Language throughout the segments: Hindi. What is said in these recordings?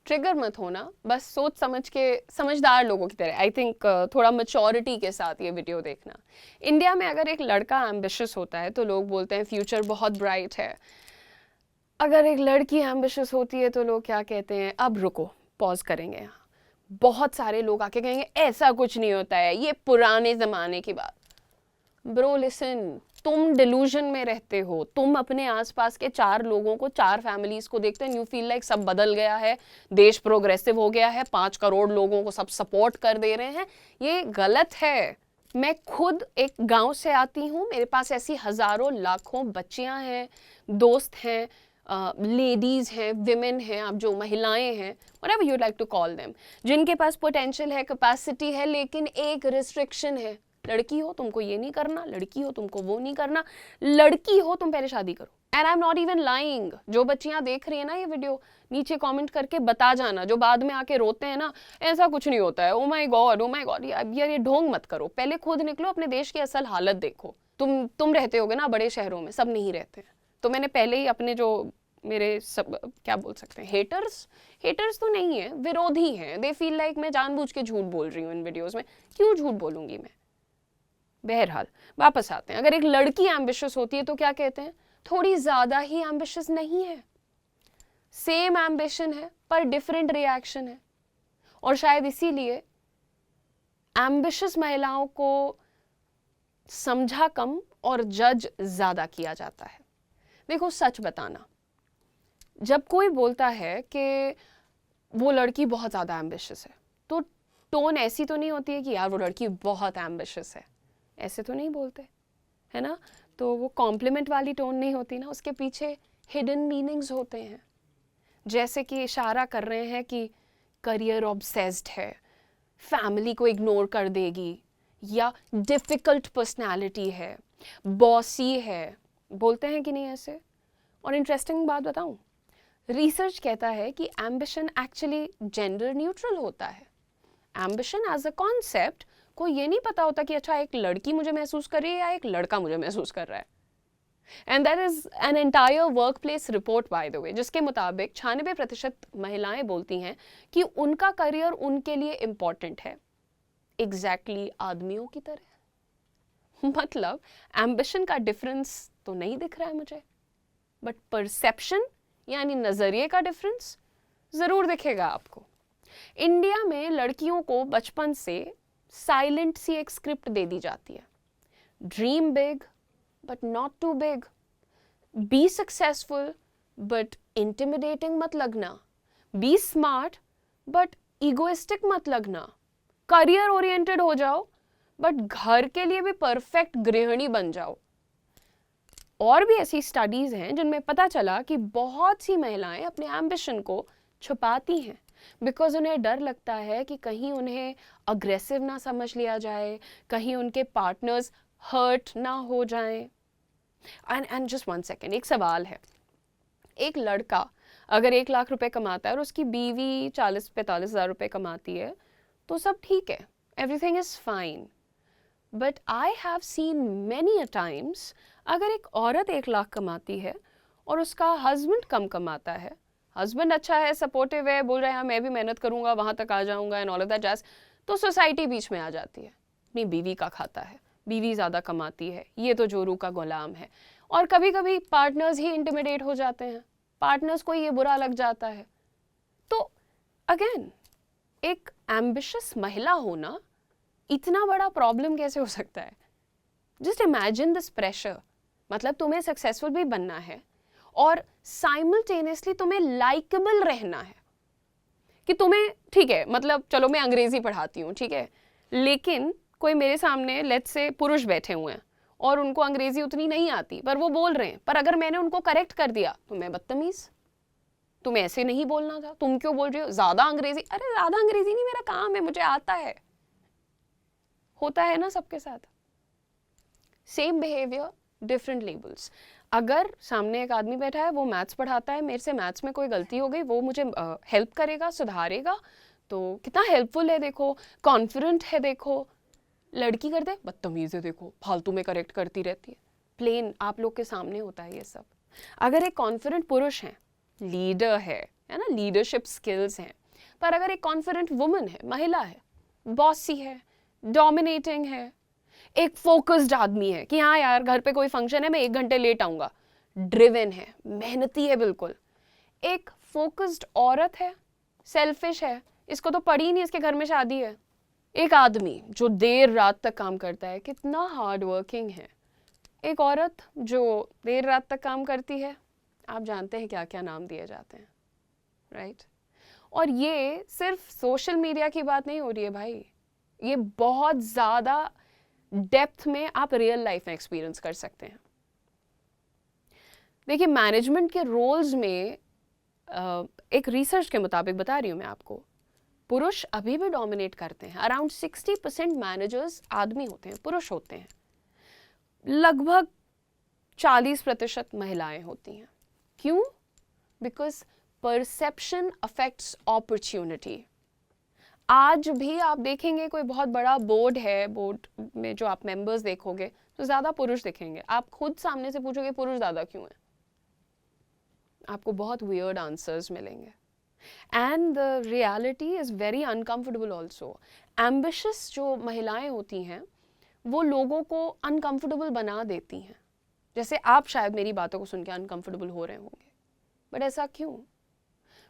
ट्रिगर मत होना, बस सोच समझ के समझदार लोगों की तरह। आई थिंक थोड़ा मैच्योरिटी के साथ ये वीडियो देखना। इंडिया में अगर एक लड़का एम्बिशियस होता है तो लोग बोलते हैं फ्यूचर बहुत ब्राइट है। अगर एक लड़की एम्बिशियस होती है तो लोग क्या कहते हैं, अब रुको, पॉज करेंगे यहाँ। बहुत सारे लोग आके कहेंगे ऐसा कुछ नहीं होता है, ये पुराने ज़माने की बात। ब्रो लिसन, तुम डिल्यूजन में रहते हो। तुम अपने आसपास के 4 लोगों को, 4 फैमिलीज को देखते हो, यू फील लाइक सब बदल गया है, देश प्रोग्रेसिव हो गया है, 5 करोड़ लोगों को सब सपोर्ट कर दे रहे हैं। ये गलत है। मैं खुद एक गांव से आती हूँ, मेरे पास ऐसी हजारों लाखों बच्चियां हैं, दोस्त हैं, लेडीज़ हैं, विमेन हैं, आप जो महिलाएं हैं, whatever you like to call them, जिनके पास पोटेंशियल है, कैपेसिटी है, लेकिन एक रिस्ट्रिक्शन है। लड़की हो तुमको ये नहीं करना, लड़की हो तुमको वो नहीं करना, लड़की हो तुम पहले शादी करो। And I am not even lying. जो बच्चियां देख रही है ना ये वीडियो, नीचे कमेंट करके बता जाना, जो बाद में आके रोते हैं ना ऐसा कुछ नहीं होता है, ओ माय गॉड यार ये ढोंग मत करो। पहले खुद निकलो, अपने देश की असल हालत देखो। तुम रहते होगे ना बड़े शहरों में, सब नहीं रहते हैं। तो मैंने पहले ही अपने जो मेरे सब क्या बोल सकते हैं, हेटर्स तो नहीं है, विरोधी हैं। दे फील लाइक मैं जानबूझ के झूठ बोल रही हूँ इन वीडियोस में। क्यों झूठ बोलूंगी मैं। बहरहाल वापस आते हैं। अगर एक लड़की एम्बिशियस होती है तो क्या कहते हैं, थोड़ी ज्यादा ही एम्बिशियस नहीं है, सेम एम्बिशन है पर डिफरेंट रिएक्शन है। और शायद इसीलिए एम्बिशियस महिलाओं को समझा कम और जज ज्यादा किया जाता है। देखो सच बताना, जब कोई बोलता है कि वो लड़की बहुत ज़्यादा एम्बिशियस है तो टोन ऐसी तो नहीं होती है कि यार वो लड़की बहुत एम्बिशियस है, ऐसे तो नहीं बोलते, है ना। तो वो कॉम्प्लीमेंट वाली टोन नहीं होती ना, उसके पीछे हिडन मीनिंग्स होते हैं। जैसे कि इशारा कर रहे हैं कि करियर ऑब्सेस्ड है, फैमिली को इग्नोर कर देगी, या डिफ़िकल्ट पर्सनैलिटी है, बॉसी है। बोलते हैं कि नहीं ऐसे। और इंटरेस्टिंग बात बताऊं, रिसर्च कहता है कि एम्बिशन एक्चुअली जेंडर न्यूट्रल होता है। एम्बिशन एज अ कॉन्सेप्ट को ये नहीं पता होता कि अच्छा एक लड़की मुझे महसूस कर रही है या एक लड़का मुझे महसूस कर रहा है। And that is an entire work place report by the way, जिसके मुताबिक 96% महिलाएं बोलती हैं कि उनका करियर उनके लिए इम्पॉर्टेंट है, एग्जैक्टली आदमियों की तरह। मतलब एम्बिशन का डिफरेंस तो नहीं दिख रहा है मुझे, बट परसेप्शन यानी नजरिए का डिफरेंस जरूर दिखेगा आपको। इंडिया में लड़कियों को बचपन से साइलेंट सी एक स्क्रिप्ट दे दी जाती है, dream big but not too big, be successful but intimidating मत लगना, बी स्मार्ट बट इगोइस्टिक मत लगना, करियर ओरिएंटेड हो जाओ बट घर के लिए भी परफेक्ट गृहिणी बन जाओ। और भी ऐसी स्टडीज हैं जिनमें पता चला कि बहुत सी महिलाएं अपने एम्बिशन को छुपाती हैं बिकॉज उन्हें डर लगता है कि कहीं उन्हें अग्रेसिव ना समझ लिया जाए, कहीं उनके पार्टनर्स हर्ट ना हो जाएं। एंड जस्ट 1 सेकेंड, एक सवाल है, एक लड़का अगर 1 लाख रुपए कमाता है और उसकी बीवी 40-45 हज़ार रुपए कमाती है तो सब ठीक है, everything is fine. But I have seen many a times, अगर एक औरत 1 लाख कमाती है और उसका हस्बैंड कम कमाता है, हस्बैंड अच्छा है, सपोर्टिव है, बोल रहा है हाँ मैं भी मेहनत करूंगा, वहां तक आ जाऊंगा and all of that jazz, तो सोसाइटी बीच में आ जाती है, अपनी बीवी का खाता है, बीवी ज़्यादा कमाती है, ये तो जोरू का गुलाम है। और कभी कभी पार्टनर्स ही इंटिमिडेट हो जाते हैं, पार्टनर्स को ये बुरा लग जाता है। तो अगेन एक एम्बिशियस महिला होना इतना बड़ा प्रॉब्लम कैसे हो सकता है। जस्ट इमेजिन दिस प्रेशर, मतलब तुम्हें सक्सेसफुल भी बनना है और साइमल्टेनियसली तुम्हें लाइकेबल रहना है। कि तुम्हें ठीक है, मतलब चलो मैं अंग्रेजी पढ़ाती हूँ, ठीक है, लेकिन कोई मेरे सामने लेट्स से पुरुष बैठे हुए हैं और उनको अंग्रेजी उतनी नहीं आती पर वो बोल रहे हैं, पर अगर मैंने उनको करेक्ट कर दिया तो मैं बदतमीज, तुम्हें ऐसे नहीं बोलना था, तुम क्यों बोल रही हो ज्यादा अंग्रेजी। अरे ज्यादा अंग्रेजी नहीं, मेरा काम है, मुझे आता है। होता है ना सबके साथ, सेम बिहेवियर डिफरेंट लेबल्स। अगर सामने एक आदमी बैठा है, वो मैथ्स पढ़ाता है, मेरे से मैथ्स में कोई गलती हो गई, वो मुझे हेल्प करेगा, सुधारेगा, तो कितना हेल्पफुल है, देखो कॉन्फिडेंट है, देखो। लड़की कर दे बदतमीज है, देखो फालतू में करेक्ट करती रहती है। प्लेन आप लोग के सामने होता है ये सब। अगर एक कॉन्फिडेंट पुरुष है, लीडर है, है ना, लीडरशिप स्किल्स हैं। पर अगर एक कॉन्फिडेंट वुमन है, महिला है, बॉसी है, डोमिनेटिंग है, एक फोकस्ड आदमी है कि हाँ यार घर पे कोई फंक्शन है मैं 1 घंटे लेट आऊंगा, ड्रिवन है, मेहनती है बिल्कुल, एक फोकस्ड औरत है, सेल्फिश है, इसको तो पड़ी नहीं, इसके घर में शादी है, एक आदमी जो देर रात तक काम करता है, कितना हार्ड वर्किंग है, एक औरत जो देर रात तक काम करती है, आप जानते हैं क्या क्या नाम दिए जाते हैं, राइट? और ये सिर्फ सोशल मीडिया की बात नहीं हो रही है भाई, ये बहुत ज़्यादा डेप्थ में आप रियल लाइफ में एक्सपीरियंस कर सकते हैं। देखिए मैनेजमेंट के रोल्स में एक रिसर्च के मुताबिक बता रही हूँ मैं आपको, पुरुष अभी भी डोमिनेट करते हैं। अराउंड 60% मैनेजर्स आदमी होते हैं, पुरुष होते हैं, लगभग 40% महिलाएं होती हैं। क्यों? Because perception affects opportunity. आज भी आप देखेंगे कोई बहुत बड़ा बोर्ड है, बोर्ड में जो आप मेंबर्स देखोगे तो ज़्यादा पुरुष दिखेंगे। आप खुद सामने से पूछोगे पुरुष ज़्यादा क्यों है, आपको बहुत वियर्ड आंसर्स मिलेंगे। And the reality is very uncomfortable also. Ambitious जो महिलाएं होती हैं वो लोगों को अनकम्फर्टेबल बना देती हैं। जैसे आप शायद मेरी बातों को सुन के अनकम्फर्टेबल हो रहे होंगे, बट ऐसा क्यों?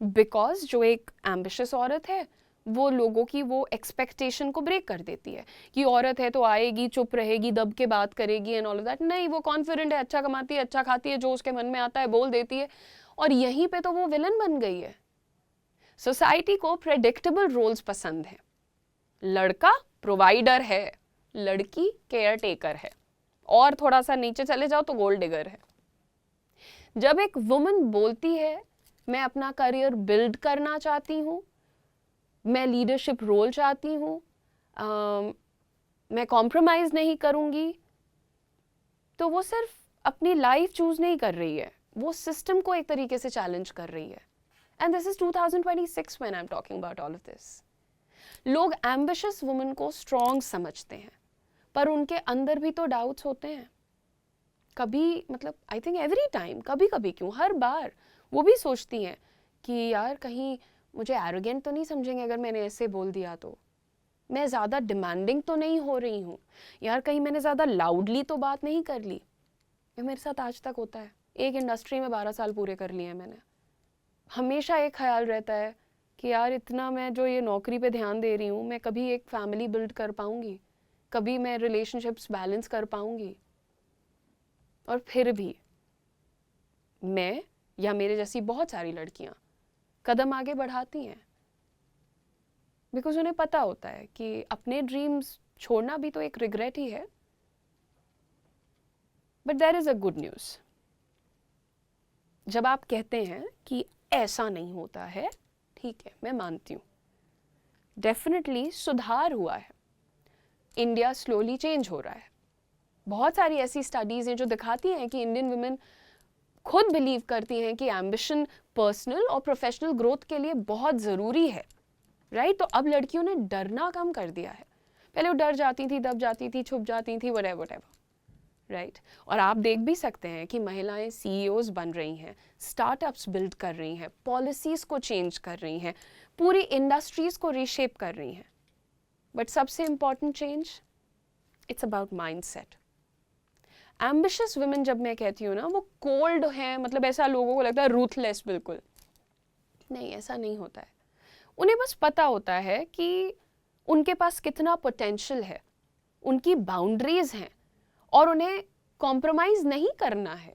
बिकॉज जो एक एम्बिशियस औरत है वो लोगों की वो एक्सपेक्टेशन को ब्रेक कर देती है कि औरत है तो आएगी, चुप रहेगी, दब के बात करेगी एंड ऑल ऑफ दैट। नहीं, वो कॉन्फिडेंट है, अच्छा कमाती है, अच्छा खाती है, जो उसके मन में आता है बोल देती है, और यहीं पे तो वो विलन बन गई है। सोसाइटी को प्रेडिक्टेबल रोल्स पसंद है। लड़का प्रोवाइडर है, लड़की केयर टेकर है, और थोड़ा सा नीचे चले जाओ तो गोल्ड डिगर है। जब एक वुमन बोलती है मैं अपना करियर बिल्ड करना चाहती हूँ, मैं लीडरशिप रोल चाहती हूँ, मैं कॉम्प्रोमाइज़ नहीं करूँगी, तो वो सिर्फ अपनी लाइफ चूज़ नहीं कर रही है, वो सिस्टम को एक तरीके से चैलेंज कर रही है। And this is 2026 when I am talking about all of this. लोग एम्बिशियस वुमन को स्ट्रॉन्ग समझते हैं, पर उनके अंदर भी तो डाउट्स होते हैं। कभी मतलब आई थिंक एवरी टाइम, कभी कभी क्यों, हर बार वो भी सोचती हैं कि यार कहीं मुझे एरोगेंट तो नहीं समझेंगे अगर मैंने ऐसे बोल दिया तो, मैं ज़्यादा डिमांडिंग तो नहीं हो रही हूँ, यार कहीं मैंने ज़्यादा लाउडली तो बात नहीं कर ली। ये मेरे साथ आज तक होता है, एक इंडस्ट्री में 12 साल पूरे कर लिए हैं मैंने। हमेशा एक ख्याल रहता है कि यार इतना मैं जो ये नौकरी पे ध्यान दे रही हूँ, मैं कभी एक फैमिली बिल्ड कर पाऊँगी, कभी मैं रिलेशनशिप्स बैलेंस कर पाऊँगी? और फिर भी मैं या मेरे जैसी बहुत सारी लड़कियाँ कदम आगे बढ़ाती हैं, बिकॉज उन्हें पता होता है कि अपने ड्रीम्स छोड़ना भी तो एक रिग्रेट ही है। But there is a good news. जब आप कहते हैं कि ऐसा नहीं होता है, ठीक है, मैं मानती हूँ, डेफिनेटली सुधार हुआ है, इंडिया स्लोली चेंज हो रहा है। बहुत सारी ऐसी स्टडीज़ हैं जो दिखाती हैं कि इंडियन वुमेन खुद बिलीव करती हैं कि एम्बिशन पर्सनल और प्रोफेशनल ग्रोथ के लिए बहुत ज़रूरी है, राइट? तो अब लड़कियों ने डरना कम कर दिया है। पहले वो डर जाती थी, दब जाती थी, छुप जाती थी, व्हाटएवर, राइट? और आप देख भी सकते हैं कि महिलाएं सीईओज बन रही हैं, स्टार्टअप्स बिल्ड कर रही हैं, पॉलिसीज़ को चेंज कर रही हैं, पूरी इंडस्ट्रीज़ को रीशेप कर रही हैं। बट सबसे important change, it's about mindset. Ambitious women जब मैं कहती हूँ ना, वो कोल्ड हैं, मतलब ऐसा लोगों को लगता है रूथलेस, बिल्कुल नहीं, ऐसा नहीं होता है। उन्हें बस पता होता है कि उनके पास कितना पोटेंशियल है, उनकी बाउंड्रीज हैं, और उन्हें कॉम्प्रोमाइज़ नहीं करना है।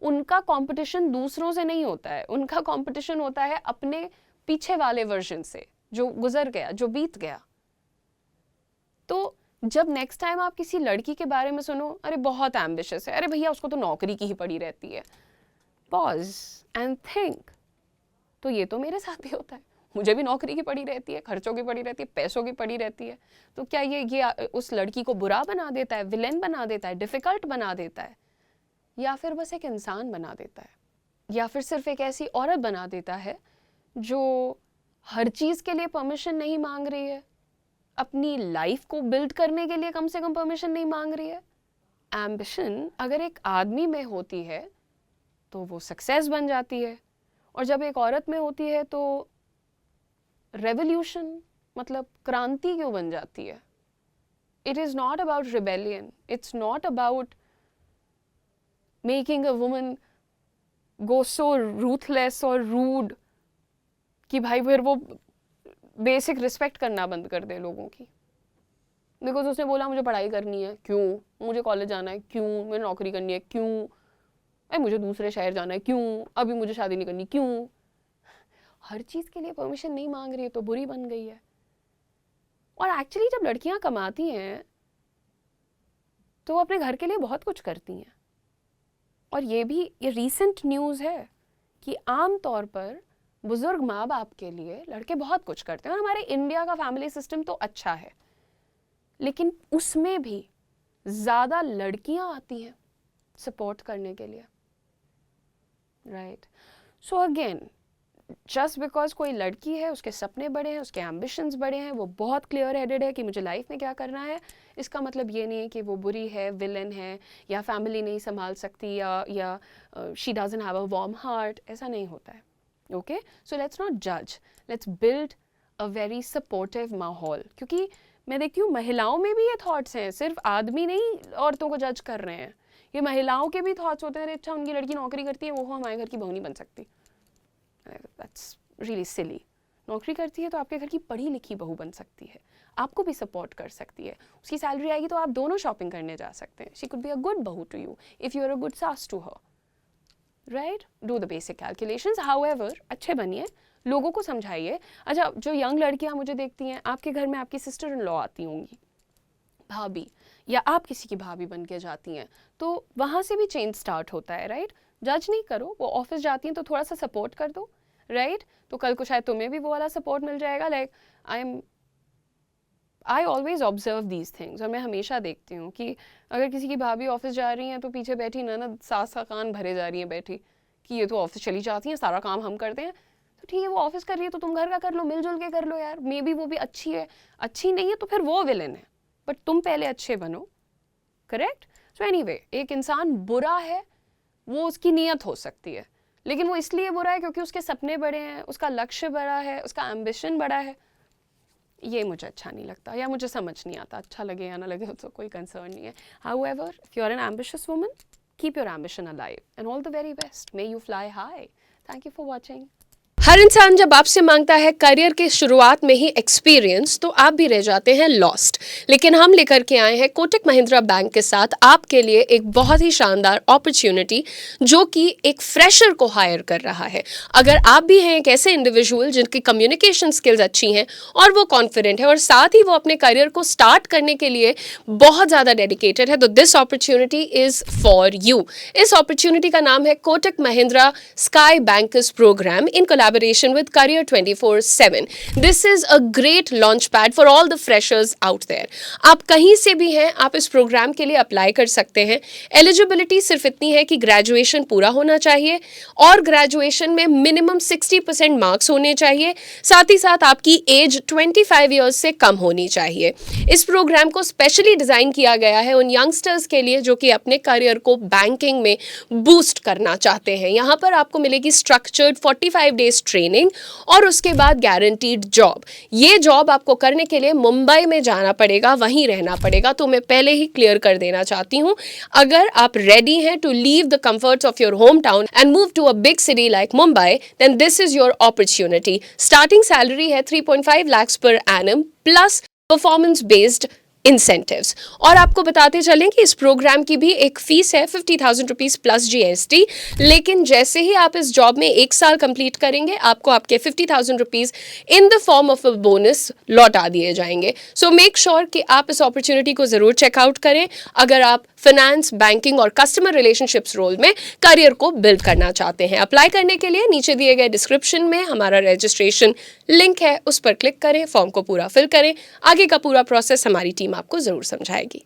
उनका कंपटीशन दूसरों से नहीं होता है, उनका कंपटीशन होता है अपने पीछे वाले वर्जन से, जो गुजर गया, जो बीत गया। तो जब नेक्स्ट टाइम आप किसी लड़की के बारे में सुनो, अरे बहुत एम्बिशियस है, अरे भैया उसको तो नौकरी की ही पड़ी रहती है, पॉज एंड थिंक, तो ये तो मेरे साथ भी होता है, मुझे भी नौकरी की पड़ी रहती है, खर्चों की पड़ी रहती है, पैसों की पड़ी रहती है। तो क्या ये उस लड़की को बुरा बना देता है, विलेन बना देता है, डिफ़िकल्ट बना देता है, या फिर बस एक इंसान बना देता है, या फिर सिर्फ एक ऐसी औरत बना देता है जो हर चीज़ के लिए परमिशन नहीं मांग रही है, अपनी लाइफ को बिल्ड करने के लिए कम से कम परमिशन नहीं मांग रही है? एम्बिशन अगर एक आदमी में होती है तो वो सक्सेस बन जाती है, और जब एक औरत में होती है तो रेवोल्यूशन मतलब क्रांति क्यों बन जाती है? It is not about rebellion, it's not about making a woman go so ruthless और रूड कि भाई फिर वो बेसिक रिस्पेक्ट करना बंद कर दे लोगों की। बिकॉज उसने बोला मुझे पढ़ाई करनी है, क्यों? मुझे कॉलेज जाना है, क्यों? मुझे नौकरी करनी है, क्यों? अरे मुझे दूसरे शहर जाना है, क्यों? अभी मुझे शादी नहीं करनी, क्यों? हर चीज़ के लिए परमिशन नहीं मांग रही है तो बुरी बन गई है। और एक्चुअली जब लड़कियां कमाती हैं तो वो अपने घर के लिए बहुत कुछ करती हैं। और ये रीसेंट न्यूज़ है कि आम तौर पर बुजुर्ग माँ बाप के लिए लड़के बहुत कुछ करते हैं। और हमारे इंडिया का फैमिली सिस्टम तो अच्छा है, लेकिन उसमें भी ज़्यादा लड़कियां आती हैं सपोर्ट करने के लिए, right? So again, just because कोई लड़की है, उसके सपने बड़े हैं, उसके एम्बिशंस बड़े हैं, वो बहुत क्लियर हेडेड है कि मुझे लाइफ में क्या करना है, इसका मतलब ये नहीं है कि वो बुरी है, विलन है, या फैमिली नहीं संभाल सकती, या she doesn't have a warm heart. ऐसा नहीं होता है। ओके, सो लेट्स नॉट जज, let's build a very supportive माहौल। क्योंकि मैं देखती हूँ महिलाओं में भी ये थॉट्स हैं, सिर्फ आदमी नहीं औरतों को जज कर रहे हैं, ये महिलाओं के भी थॉट्स होते हैं, अरे अच्छा उनकी लड़की नौकरी करती है, वो हमारे घर की बहू नहीं बन सकती। दैट्स रियली सिली। नौकरी करती है तो आपके घर की पढ़ी लिखी बहू बन सकती है, आपको भी सपोर्ट कर सकती है, उसकी सैलरी आएगी तो आप दोनों शॉपिंग करने जा सकते हैं। She could be a good bahu to you if you are a good saas to her, right? Do the basic calculations. However, अच्छे बनिए, लोगों को समझाइए। अच्छा, जो यंग लड़कियां मुझे देखती हैं, आपके घर में आपकी सिस्टर इन लॉ आती होंगी, भाभी, या आप किसी की भाभी बन के जाती हैं, तो वहाँ से भी चेंज स्टार्ट होता है, राइट? जज नहीं करो, वो ऑफिस जाती हैं तो थोड़ा सा सपोर्ट कर दो, राइट? तो कल को शायद तुम्हें भी वो वाला सपोर्ट मिल जाएगा। Like I always observe these things. और मैं हमेशा देखती हूँ कि अगर किसी की भाभी ऑफिस जा रही हैं तो पीछे बैठी ननद सास का कान भरे जा रही हैं बैठी कि ये तो ऑफिस चली जाती हैं, सारा काम हम करते हैं। तो ठीक है, वो ऑफिस कर रही है तो तुम घर का कर लो, मिलजुल के कर लो यार। मे बी वो भी अच्छी है, अच्छी नहीं है तो फिर वो विलन है, बट तुम पहले अच्छे बनो, करेक्ट? सो एनीवे, एक इंसान बुरा है वो उसकी नीयत हो सकती है, लेकिन वो इसलिए बुरा है क्योंकि उसके सपने बड़े हैं, उसका लक्ष्य बड़ा है, उसका एम्बिशन बड़ा है। ये मुझे अच्छा नहीं लगता, या मुझे समझ नहीं आता। अच्छा लगे या ना लगे तो कोई कंसर्न नहीं है। However, if you are an ambitious woman, keep your ambition alive and all the very best. May you fly high. Thank you for watching. हर इंसान जब आपसे मांगता है करियर के शुरुआत में ही एक्सपीरियंस, तो आप भी रह जाते हैं लॉस्ट। लेकिन हम लेकर के आए हैं कोटक महिंद्रा बैंक के साथ आपके लिए एक बहुत ही शानदार अपॉर्चुनिटी, जो कि एक फ्रेशर को हायर कर रहा है। अगर आप भी हैं एक ऐसे इंडिविजुअल जिनकी कम्युनिकेशन स्किल्स अच्छी हैं और वो कॉन्फिडेंट है और साथ ही वो अपने करियर को स्टार्ट करने के लिए बहुत ज़्यादा डेडिकेटेड है, तो this opportunity is for you. इस अपॉर्चुनिटी का नाम है Kotak Mahindra sky bankers programme in collaboration with Career 24/7. This is a great launch pad for all the freshers out there. आप कहीं से भी हैं, आप इस प्रोग्राम के लिए अप्लाई कर सकते हैं। एलिजिबिलिटी सिर्फ इतनी है कि ग्रेजुएशन पूरा होना चाहिए और ग्रेजुएशन में मिनिमम 60% मार्क्स होने चाहिए। साथ ही साथ आपकी एज 25 ईयर्स से कम होनी चाहिए। इस प्रोग्राम को स्पेशली डिज़ाइन किया गया है उन यंगस्टर्स के लिए जो कि अपने करियर को बैंकिंग में बूस्ट करना चाहते हैं। यहाँ पर आपको मिलेगी स्ट्रक्चर्ड 45 डेज ट्रेनिंग और उसके बाद गारंटीड जॉब। ये जॉब आपको करने के लिए मुंबई में जाना पड़ेगा, वहीं रहना पड़ेगा। तो मैं पहले ही क्लियर कर देना चाहती हूँ, अगर आप रेडी हैं to leave the comforts of your home town and move to a big city like Mumbai, then this is your opportunity. Starting salary है 3.5 lakhs per annum plus performance based incentives. और आपको बताते चलें कि इस प्रोग्राम की भी एक फीस है 50,000 रुपीज़ प्लस GST। लेकिन जैसे ही आप इस जॉब में 1 साल कंप्लीट करेंगे, आपको आपके 50,000 rupees in the form of a bonus लौटा दिए जाएंगे। सो मेक श्योर कि आप इस अपॉर्चुनिटी को ज़रूर चेकआउट करें अगर आप फाइनेंस, बैंकिंग और कस्टमर रिलेशनशिप्स रोल में करियर को बिल्ड करना चाहते हैं। अप्लाई करने के लिए नीचे दिए गए डिस्क्रिप्शन में हमारा रजिस्ट्रेशन लिंक है, उस पर क्लिक करें, फॉर्म को पूरा फिल करें। आगे का पूरा प्रोसेस हमारी टीम आपको ज़रूर समझाएगी।